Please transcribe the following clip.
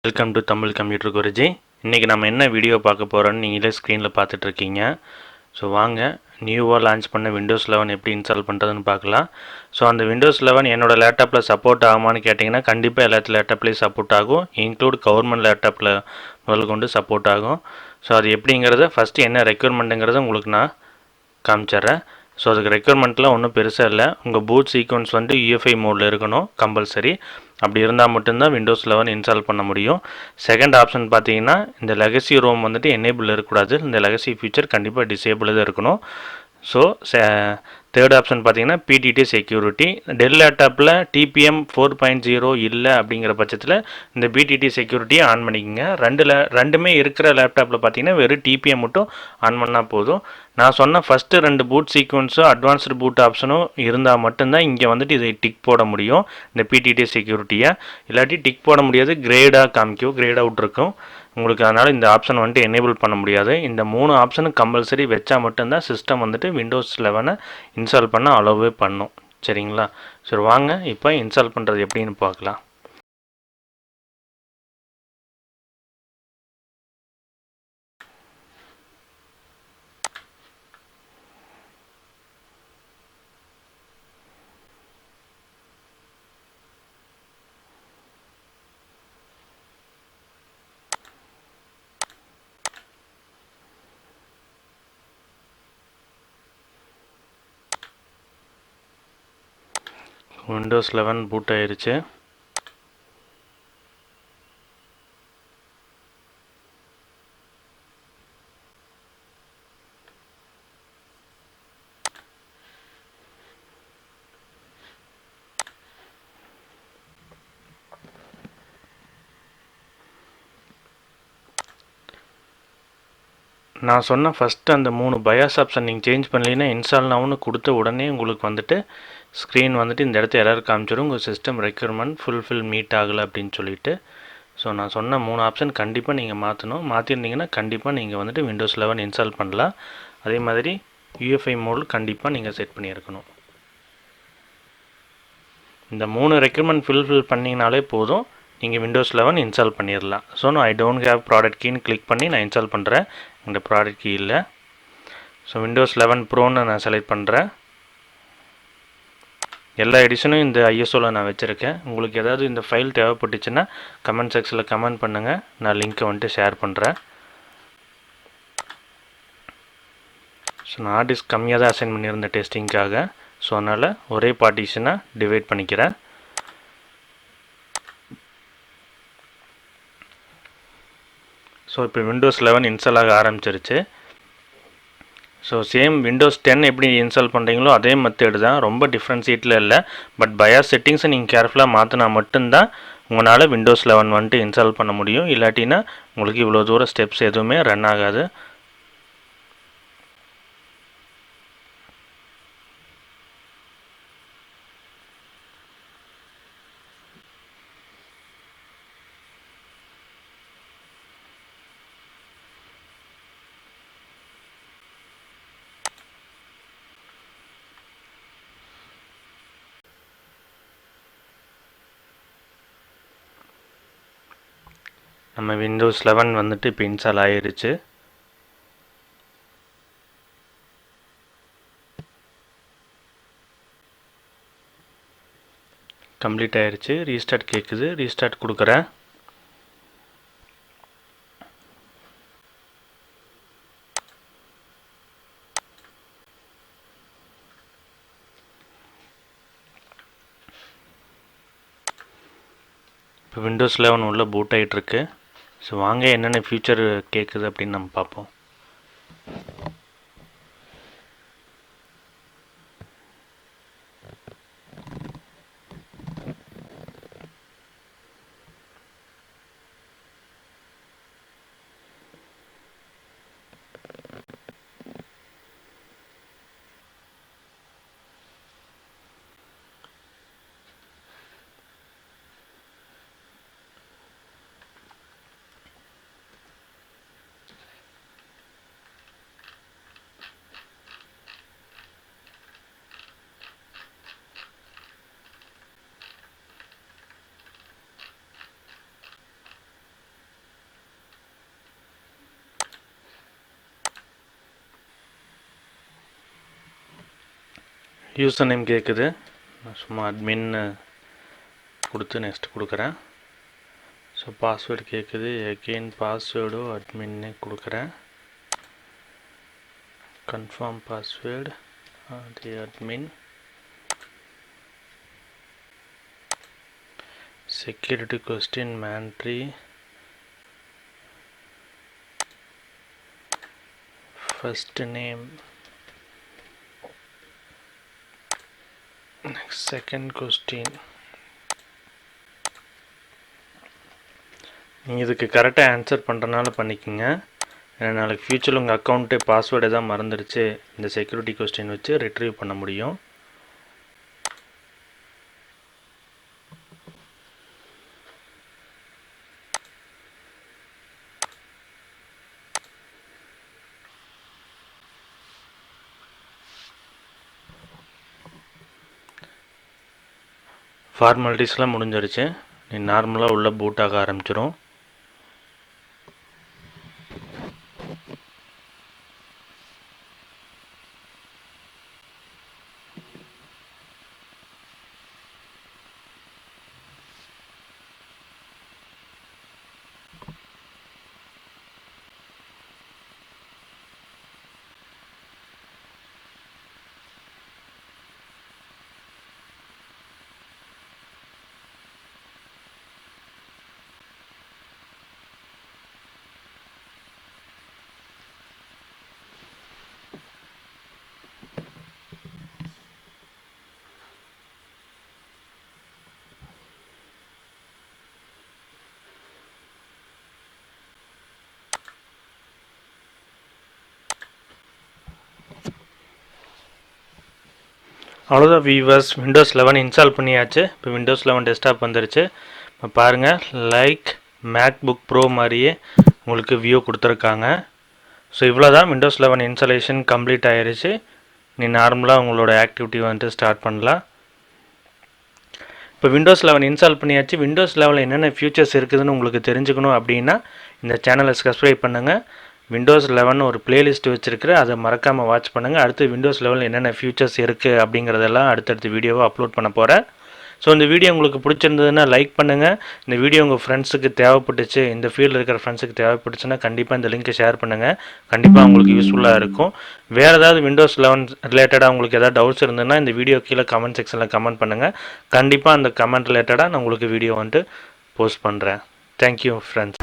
Welcome to Tamil computer Guruji. இன்றைக்கி நம்ம என்ன வீடியோ பார்க்க போகிறோன்னு நீங்களே ஸ்க்ரீனில் பார்த்துட்ருக்கீங்க. ஸோ வாங்க நியூவாக லான்ச் பண்ண விண்டோஸ் 11 எப்படி இன்ஸ்டால் பண்ணுறதுன்னு பார்க்கலாம். ஸோ அந்த விண்டோஸ் 11 என்னோடய லேப்டாப்பில் சப்போர்ட் ஆகுமான்னு கேட்டிங்கன்னா கண்டிப்பாக எல்லா லேப்டாப்லேயும் சப்போர்ட் ஆகும். இன்க்ளூட் கவர்மெண்ட் லேப்டாப்பில் முதல் கொண்டு சப்போர்ட் ஆகும். ஸோ அது எப்படிங்கிறத ஃபஸ்ட்டு என்ன ரெக்யர்மெண்ட்டுங்கிறத உங்களுக்கு நான் காமிச்சிட்றேன். ஸோ அதுக்கு ரெக்யர்மெண்ட்லாம் ஒன்றும் பெருசாக இல்லை. உங்கள் பூட் சீக்வன்ஸ் UEFI மோடில் இருக்கணும் கம்பல்சரி. அப்படி இருந்தால் மட்டும்தான் விண்டோஸ் 11 இன்ஸ்டால் பண்ண முடியும். செகண்ட் ஆப்ஷன் பார்த்தீங்கன்னா இந்த லெகசி ரோம் எனேபிள் இருக்கக்கூடாது. இந்த லெகசி ஃபீச்சர் கண்டிப்பாக டிசேபிள் தான் இருக்கணும். ஸோ தேர்ட் ஆப்ஷன் பார்த்தீங்கன்னா பிடிடி செக்யூரிட்டி. டெல் லேப்டாப்பில் டிபிஎம் 4.0 இல்லை அப்படிங்கிற பட்சத்தில் இந்த பிடிடி செக்யூரிட்டியை ஆன் பண்ணிக்கோங்க. ரெண்டுமே இருக்கிற லேப்டாப்பில் பார்த்தீங்கன்னா வெறும் டிபிஎம் மட்டும் ஆன் பண்ணால் போதும். நான் சொன்ன ஃபஸ்ட்டு 2 பூட் சீக்வன்ஸும் அட்வான்ஸ்டு பூட் ஆப்ஷனும் இருந்தால் மட்டும்தான் இங்கே இதை டிக் போட முடியும், இந்த பிடிடி செக்யூரிட்டியை. இல்லாட்டி டிக் போட முடியாது, கிரேடாக காமிக்கும், கிரேட் அவுட் இருக்கும் உங்களுக்கு. அதனால் இந்த ஆப்ஷன் எனேபிள் பண்ண முடியாது. இந்த 3 ஆப்ஷனும் கம்பல்சரி வச்சா மட்டும்தான் சிஸ்டம் விண்டோஸ் 11 இன்ஸ்டால் பண்ண அலோவே பண்ணும். சரிங்களா? சரி வாங்க இப்போ இன்ஸ்டால் பண்ணுறது எப்படின்னு பார்க்கலாம். விண்டோஸ் 11 பூட் ஆயிருச்சு. நான் சொன்ன ஃபஸ்ட்டு அந்த 3 பயாஸ் ஆப்ஷன் நீங்கள் சேஞ்ச் பண்ணலைன்னா இன்ஸ்டால் நவுன்னு கொடுத்த உடனே உங்களுக்கு ஸ்க்ரீன் இந்த இடத்த எரர் காமிச்சிடும், உங்கள் சிஸ்டம் ரெக்யர்மெண்ட் ஃபுல்ஃபில் மீட் ஆகலை அப்படின்னு சொல்லிட்டு. ஸோ நான் சொன்ன 3 ஆப்ஷன் கண்டிப்பாக நீங்கள் மாற்றிருந்தீங்கன்னா கண்டிப்பாக நீங்கள் விண்டோஸ் 11 இன்ஸ்டால் பண்ணலாம். அதே மாதிரி UEFI மோட் கண்டிப்பாக நீங்கள் செட் பண்ணியிருக்கணும். இந்த 3 ரெக்யர்மெண்ட் ஃபுல்ஃபில் பண்ணிங்கனாலே போதும், நீங்கள் விண்டோஸ் 11 இன்ஸ்டால் பண்ணிடலாம். ஸோ நான் ஐ டோன்ட் ஹேவ் ப்ராடக்ட் கீன்னு கிளிக் பண்ணி நான் இன்ஸ்டால் பண்ணுறேன். இந்த ப்ராடக்ட் கீ இல்லை. ஸோ விண்டோஸ் 11 ப்ரோன்னு நான் செலக்ட் பண்ணுறேன். எல்லா எடிஷனும் இந்த ஐஎஸ்ஓவில் நான் வச்சுருக்கேன். உங்களுக்கு ஏதாவது இந்த ஃபைல் தேவைப்பட்டுச்சுன்னா கமெண்ட் செக்ஷனில் கமெண்ட் பண்ணுங்கள், நான் லிங்க்கை ஷேர் பண்ணுறேன். ஸோ நான் ஹார்ட் டிஸ்க் கம்மியாக தான் அசைன் பண்ணியிருந்தேன் டெஸ்டிங்காக. ஸோ அதனால் ஒரே பார்ட்டிஷனாக டிவைட் பண்ணிக்கிறேன். ஸோ இப்போ விண்டோஸ் 11 இன்ஸ்டால் ஆக ஆரம்பிச்சிருச்சு. ஸோ சேம் விண்டோஸ் 10 எப்படி இன்ஸ்டால் பண்ணுறீங்களோ அதே மெத்தேடு தான், ரொம்ப டிஃப்ரென்ஷியேட்டில் இல்லை. பட் பயாஸ் செட்டிங்ஸை நீங்கள் கேர்ஃபுல்லாக மாற்றினா மட்டும்தான் உங்களால் விண்டோஸ் 11 இன்ஸ்டால் பண்ண முடியும். இல்லாட்டினா உங்களுக்கு இவ்வளோ தூரம் ஸ்டெப்ஸ் எதுவுமே ரன் ஆகாது. நம்ம விண்டோஸ் 11 இப்போ இன்ஸ்டால் ஆகிருச்சு. கம்ப்ளீட் ஆகிருச்சு. ரீஸ்டார்ட் கேட்குது, ரீஸ்டார்ட் கொடுக்குறேன். இப்போ விண்டோஸ் 11 உள்ள பூட் ஆகிட்டுருக்கு. ஸோ வாங்க என்னென்ன ஃபியூச்சர் கேட்குது அப்படின்னு நம்ம பார்ப்போம். யூசர் நேம் கேட்குது, நான் சும்மா அட்மின் கொடுத்து நெக்ஸ்ட் கொடுக்குறேன். ஸோ பாஸ்வேர்டு கேட்குது, எகெயின் பாஸ்வேர்டும் அட்மின்னே கொடுக்குறேன். Confirm password the admin. Security question mandatory. First name, second question. நீங்கள் இதுக்கு கரெக்டாக ஆன்சர் பண்ணுறனால பண்ணிக்கோங்க. ஏன்னா நாளைக்கு ஃப்யூச்சரில் உங்கள் அக்கௌண்ட்டு பாஸ்வேர்டு எதாவது மறந்துடுச்சு, இந்த செக்யூரிட்டி கொஸ்டின் வச்சு ரிட்ரீவ் பண்ண முடியும். ஃபார்மாலிட்டிஸ்லாம் முடிஞ்சிருச்சு. நீ நார்மலாக உள்ள பூட் ஆக ஆரம்பிச்சிடும். அவ்வளோதான் வியூவர்ஸ், விண்டோஸ் 11 இன்ஸ்டால் பண்ணியாச்சு. இப்போ விண்டோஸ் 11 டெஸ்க்டாப் வந்துருச்சு. இப்போ பாருங்கள், லைக் மேக்புக் ப்ரோ மாதிரியே உங்களுக்கு வியூ கொடுத்துருக்காங்க. ஸோ இவ்வளோ தான், விண்டோஸ் 11 இன்ஸ்டாலேஷன் கம்ப்ளீட் ஆகிருச்சு. நீ நார்மலாக உங்களோட ஆக்டிவிட்டி வந்துட்டு ஸ்டார்ட் பண்ணலாம். இப்போ விண்டோஸ் 11 இன்ஸ்டால் பண்ணியாச்சு. விண்டோஸ் 11 என்னென்ன ஃபியூச்சர்ஸ் இருக்குதுன்னு உங்களுக்கு தெரிஞ்சுக்கணும் அப்படின்னா இந்த சேனலை சப்ஸ்கிரைப் பண்ணுங்கள். விண்டோஸ் 11 ஒரு பிளேலிஸ்ட் வச்சுருக்கிறேன், அதை மறக்காமல் வாட்ச் பண்ணுங்கள். அடுத்து விண்டோஸ் 11 என்னென்ன ஃபியூச்சர்ஸ் இருக்குது அப்படிங்கிறதெல்லாம் அடுத்தடுத்த வீடியோவை அப்லோட் பண்ண போகிறேன். ஸோ இந்த வீடியோ உங்களுக்கு பிடிச்சிருந்ததுன்னா லைக் பண்ணுங்கள். இந்த வீடியோ உங்கள் ஃப்ரெண்ட்ஸுக்கு தேவைப்பட்டுச்சு, இந்த ஃபீல்டில் இருக்கிற ஃப்ரெண்ட்ஸுக்கு தேவைப்பட்டுச்சுன்னா கண்டிப்பாக இந்த லிங்க்கை ஷேர் பண்ணுங்கள். கண்டிப்பாக உங்களுக்கு யூஸ்ஃபுல்லாக இருக்கும். வேறு ஏதாவது விண்டோஸ் 11 ரிலேட்டடாக உங்களுக்கு ஏதாவது டவுட்ஸ் இருந்ததுன்னா இந்த வீடியோ கீழே கமெண்ட் செக்ஷனில் கமெண்ட் பண்ணுங்கள். கண்டிப்பாக அந்த கமெண்ட் ரிலேட்டடாக நான் உங்களுக்கு வீடியோ வந்துட்டு போஸ்ட் பண்ணுறேன். Thank you friends.